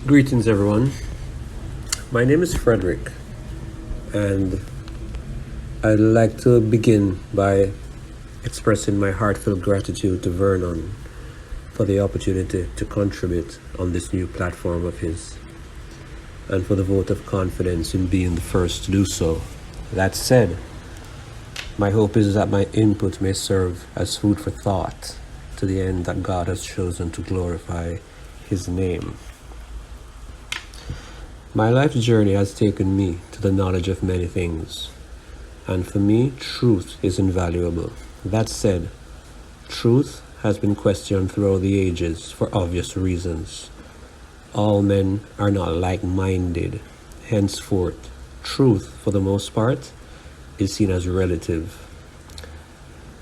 Greetings, everyone. My name is Frederick, and I'd like to begin by expressing my heartfelt gratitude to Vernon for the opportunity to contribute on this new platform of his, and for the vote of confidence in being the first to do so. That said, my hope is that my input may serve as food for thought to the end that God has chosen to glorify His name. My life's journey has taken me to the knowledge of many things, and for me, truth is invaluable. That said, truth has been questioned throughout the ages for obvious reasons. All men are not like-minded. Henceforth, truth, for the most part, is seen as relative.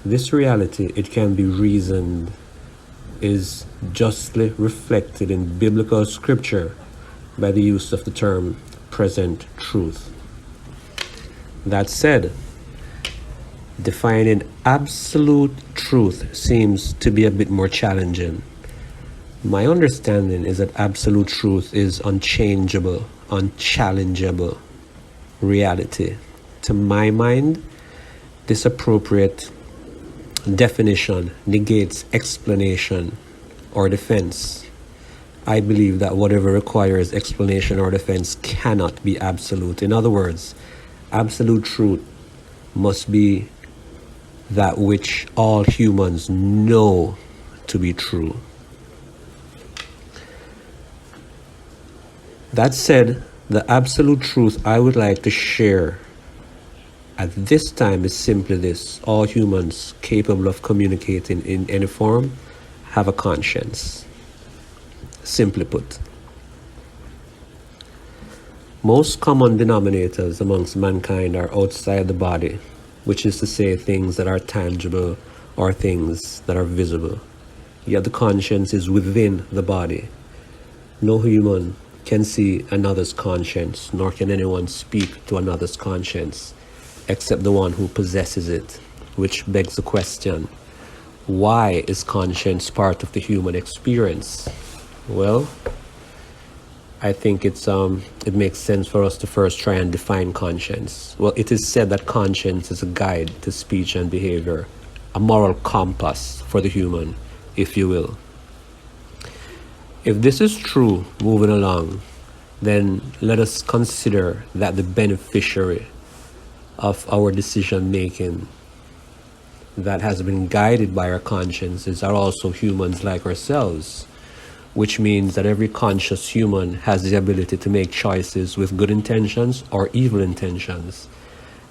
This reality, it can be reasoned, is justly reflected in biblical scripture by the use of the term present truth. That said, defining absolute truth seems to be a bit more challenging. My understanding is that absolute truth is unchangeable, unchallengeable reality. To my mind, this appropriate definition negates explanation or defense. I believe that whatever requires explanation or defense cannot be absolute. In other words, absolute truth must be that which all humans know to be true. That said, the absolute truth I would like to share at this time is simply this: all humans capable of communicating in any form have a conscience. Simply put, most common denominators amongst mankind are outside the body, which is to say things that are tangible or things that are visible. Yet the conscience is within the body. No human can see another's conscience, nor can anyone speak to another's conscience, except the one who possesses it, which begs the question, why is conscience part of the human experience? Well, I think it makes sense for us to first try and define conscience. Well, it is said that conscience is a guide to speech and behavior, a moral compass for the human, if you will. If this is true, moving along, then let us consider that the beneficiary of our decision making that has been guided by our consciences are also humans like ourselves, which means that every conscious human has the ability to make choices with good intentions or evil intentions,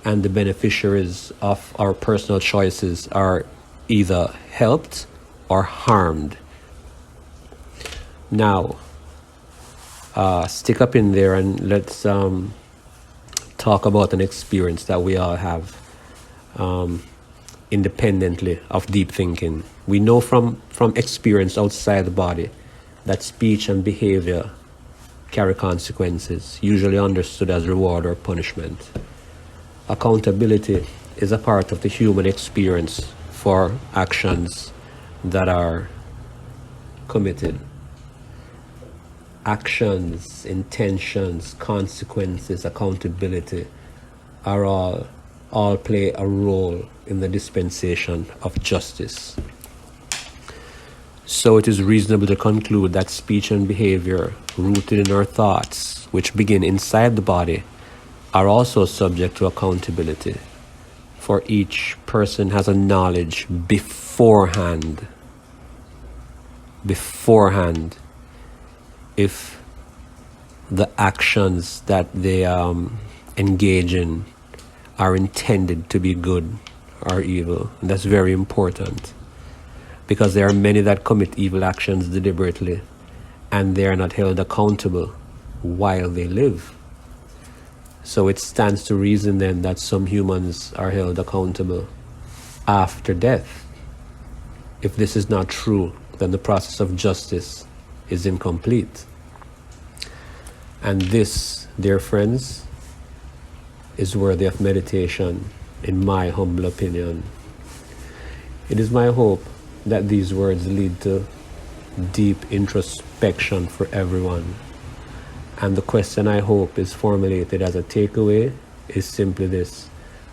and the beneficiaries of our personal choices are either helped or harmed. Now, stick up in there and let's talk about an experience that we all have independently of deep thinking. We know from experience outside the body that speech and behavior carry consequences, usually understood as reward or punishment. Accountability is a part of the human experience for actions that are committed. Actions, intentions, consequences, accountability are all play a role in the dispensation of justice. So it is reasonable to conclude that speech and behavior rooted in our thoughts, which begin inside the body, are also subject to accountability. For each person has a knowledge beforehand, if the actions that they engage in are intended to be good or evil. And that's very important, because there are many that commit evil actions deliberately and they are not held accountable while they live. So it stands to reason then that some humans are held accountable after death. If this is not true, then the process of justice is incomplete. And this, dear friends, is worthy of meditation, in my humble opinion. It is my hope that these words lead to deep introspection for everyone, And the question I hope is formulated as a takeaway is simply this: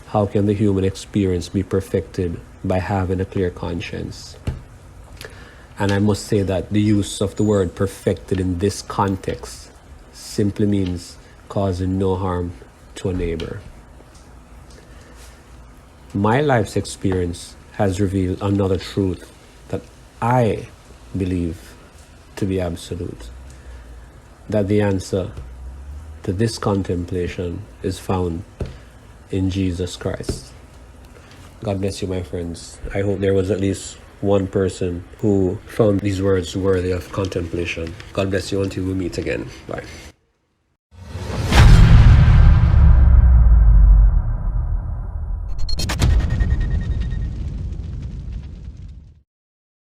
how can the human experience be perfected by having a clear conscience? And I must say that the use of the word perfected in this context simply means causing no harm to a neighbor. My life's experience has revealed another truth that I believe to be absolute: that the answer to this contemplation is found in Jesus Christ. God bless you, my friends. I hope there was at least one person who found these words worthy of contemplation. God bless you until we meet again. Bye.